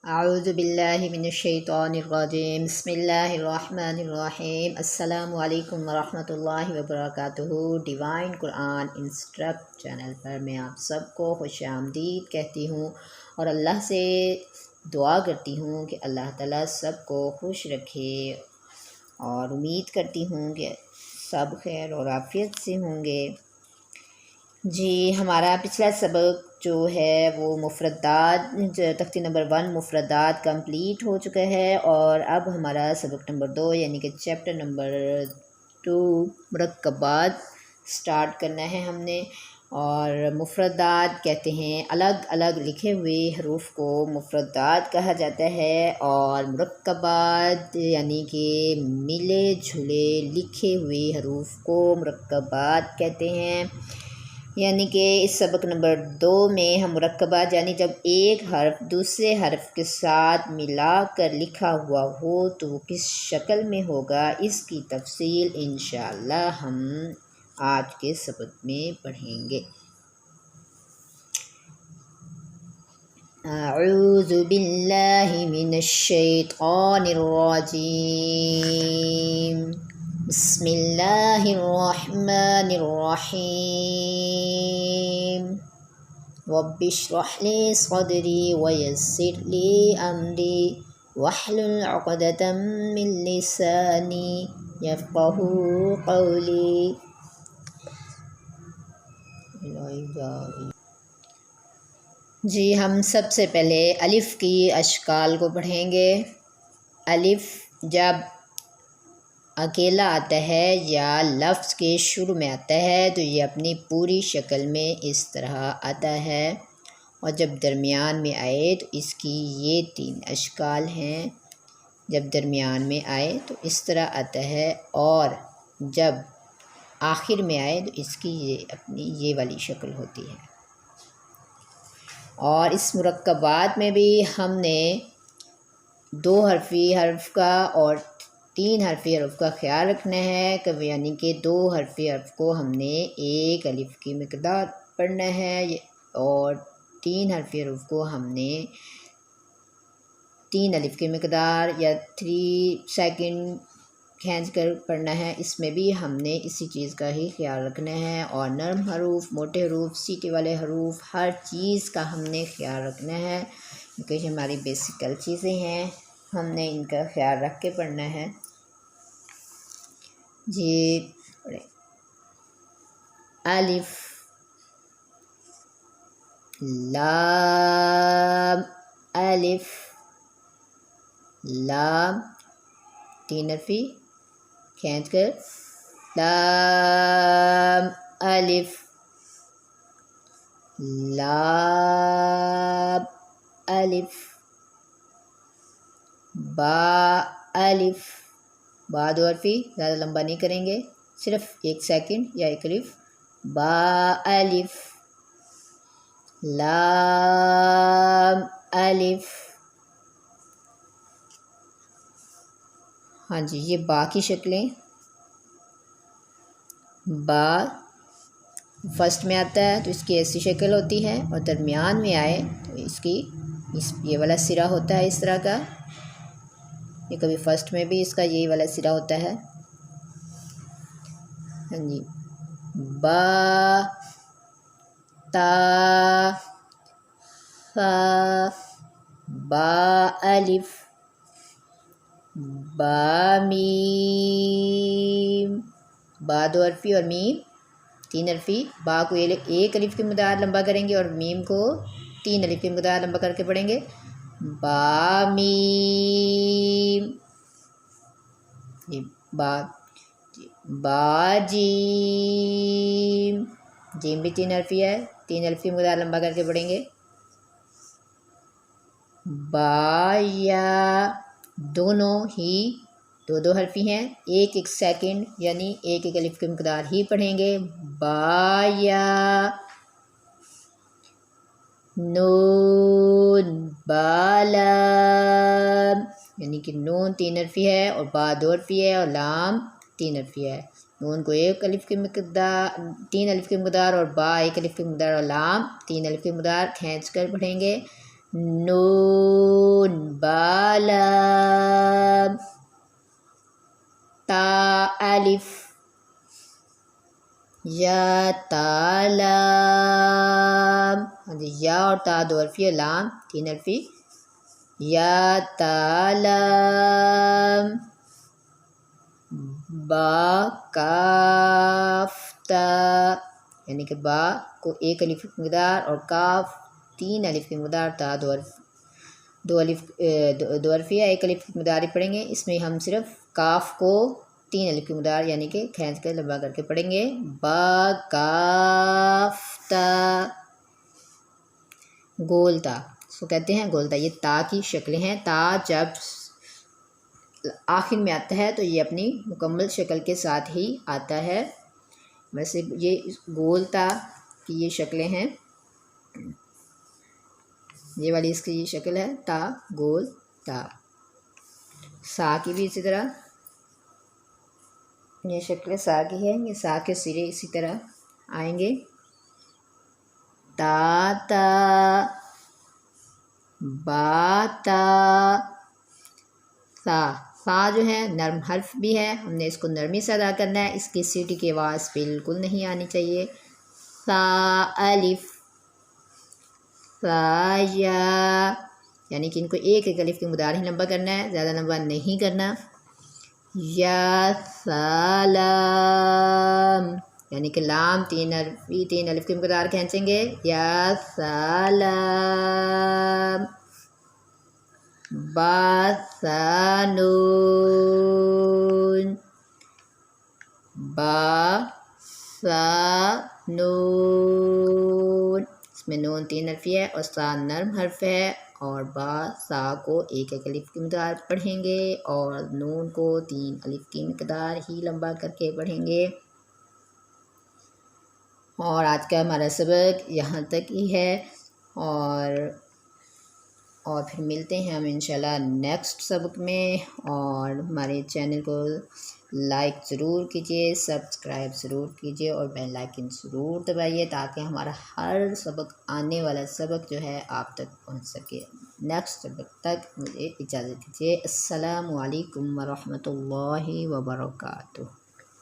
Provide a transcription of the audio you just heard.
اعوذ باللہ من الشیطان الرجیم بسم اللہ الرحمن الرحیم السلام علیکم ورحمۃ اللہ وبرکاتہ۔ ڈیوائن قرآن انسٹرکٹ چینل پر میں آپ سب کو خوش آمدید کہتی ہوں اور اللہ سے دعا کرتی ہوں کہ اللہ تعالیٰ سب کو خوش رکھے، اور امید کرتی ہوں کہ سب خیر اور عافیت سے ہوں گے۔ جی، ہمارا پچھلا سبق جو ہے وہ مفردات تختی نمبر 1 مفردات کمپلیٹ ہو چکا ہے، اور اب ہمارا سبق نمبر 2 یعنی کہ چیپٹر نمبر 2 مرکبات سٹارٹ کرنا ہے ہم نے۔ اور مفردات کہتے ہیں الگ الگ لکھے ہوئے حروف کو مفردات کہا جاتا ہے، اور مرکبات یعنی کہ ملے جھلے لکھے ہوئے حروف کو مرکبات کہتے ہیں۔ یعنی کہ اس سبق نمبر 2 میں ہم مرکبات یعنی جب ایک حرف دوسرے حرف کے ساتھ ملا کر لکھا ہوا ہو تو وہ کس شکل میں ہوگا، اس کی تفصیل انشاءاللہ ہم آج کے سبق میں پڑھیں گے۔ اعوذ باللہ من الشیطان الرجیم، بسم اللہ الرحمن الرحیم، رب اشرح لی صدری ویسر لی امری واحلل عقدۃ من لسانی یفقہوا قولی۔ جی، ہم سب سے پہلے الف کی اشکال کو پڑھیں گے۔ الف جب اکیلا آتا ہے یا لفظ کے شروع میں آتا ہے تو یہ اپنی پوری شکل میں اس طرح آتا ہے، اور جب درمیان میں آئے تو اس کی یہ 3 اشکال ہیں۔ جب درمیان میں آئے تو اس طرح آتا ہے، اور جب آخر میں آئے تو اس کی اپنی یہ والی شکل ہوتی ہے۔ اور اس مرکبات میں بھی ہم نے 2 حرفی حرف کا اور 3 حرفی حرف کا خیال رکھنا ہے، یعنی کہ 2 حرفی حرف کو ہم نے 1 الف کی مقدار پڑھنا ہے، اور 3 حرفی حرف کو ہم نے 3 الف کی مقدار یا 3 سیکنڈ کھینچ کر پڑھنا ہے۔ اس میں بھی ہم نے اسی چیز کا ہی خیال رکھنا ہے، اور نرم حروف، موٹے حروف، سیٹی والے حروف، ہر چیز کا ہم نے خیال رکھنا ہے، کیونکہ یہ ہماری بیسیکل چیزیں ہیں، ہم نے ان کا خیال رکھ کے پڑھنا ہے۔ جی الف، لام، الف، لام، 3 حرفی کھینچ کر، لام، الف، لام، الف، با، الف، با 2 حرفی، زیادہ لمبا نہیں کریں گے، صرف 1 سیکنڈ یا 1 الف، با، الف، لام، الف۔ ہاں جی، یہ با کی شکلیں، با فرسٹ میں آتا ہے تو اس کی ایسی شکل ہوتی ہے، اور درمیان میں آئے تو اس کی یہ والا سرا ہوتا ہے اس طرح کا، یہ کبھی فرسٹ میں بھی اس کا یہی والا سرا ہوتا ہے۔ ہاں جی، با، تا، فا، با الف، با میم، با 2 حرفی اور میم 3 حرفی، با کو 1 الف کی مقدار لمبا کریں گے اور میم کو 3 الف کی مقدار لمبا کر کے پڑھیں گے، با میم، با، با جیم، جیم بھی 3 حرفی ہے، 3 الف کی مقدار لمبا کر کے پڑھیں گے، با یا، دونوں ہی 2 حرفی ہیں، 1 سیکنڈ یعنی 1 الف کی مقدار ہی پڑھیں گے، با یا، نون، با لام، یعنی کہ نون 3 حرفی ہے اور با 2 حرفی ہے اور لام 3 حرفی ہے۔ نون کو 1 الف کی مقدار 3 الف کی مقدار اور با 1 الف کی مقدار اور لام 3 الف کی مقدار کھینچ کر پڑھیں گے، نون، لام، تا الف، یا تا لام، ہاں جی یا اور تا دو حرفی اور لام تین حرفی، یا تا لام، با کاف تا، یعنی کہ با کو ایک الف کی مقدار اور کاف تین الف کی مقدار، تا دو حرفیہ ایک الف کی مقدار ہی پڑھیں گے، اس میں ہم صرف کاف کو تین الف کی مقدار یعنی کہ کھینچ کر لمبا کر کے پڑھیں گے، با کاف تا، گول تا، اس کو کہتے ہیں گول تا، یہ تا کی شکلیں ہیں، تا جب آخر میں آتا ہے تو یہ اپنی مکمل شکل کے ساتھ ہی آتا ہے، ویسے یہ گول تا کی یہ شکلیں ہیں، یہ والی اس کی یہ شکل ہے تا گول تا، سا کی بھی اسی طرح یہ شکل سا کی ہے، یہ سا کے سرے اسی طرح آئیں گے، تا تا، با تا، سا، سا جو ہے نرم حرف بھی ہے، ہم نے اس کو نرمی سے ادا کرنا ہے، اس کی سیٹی کی آواز بالکل نہیں آنی چاہیے، سا الف، سا یا، یعنی کہ ان کو ایک ایک الف کی مقدار ہی لمبا کرنا ہے، زیادہ لمبا نہیں کرنا، یا سلام، یعنی کہ لام تین الف کی مقدار کھینچیں گے، یا سلام، با سا نون، با سا نون، اس میں نون تین حرفی ہے اور سا نرم حرف ہے، اور با سا کو ایک ایک الف کی مقدار پڑھیں گے اور نون کو تین الف کی مقدار ہی لمبا کر کے پڑھیں گے، اور آج کا ہمارا سبق یہاں تک ہی ہے، اور پھر ملتے ہیں ہم انشاءاللہ نیکسٹ سبق میں، اور ہمارے چینل کو لائک ضرور کیجیے، سبسکرائب ضرور کیجیے اور بیل آئکن ضرور دبائیے تاکہ ہمارا ہر سبق آنے والا سبق جو ہے آپ تک پہنچ سکے۔ نیکسٹ سبق تک مجھے اجازت دیجیے، السلام علیکم ورحمۃ اللہ وبرکاتہ۔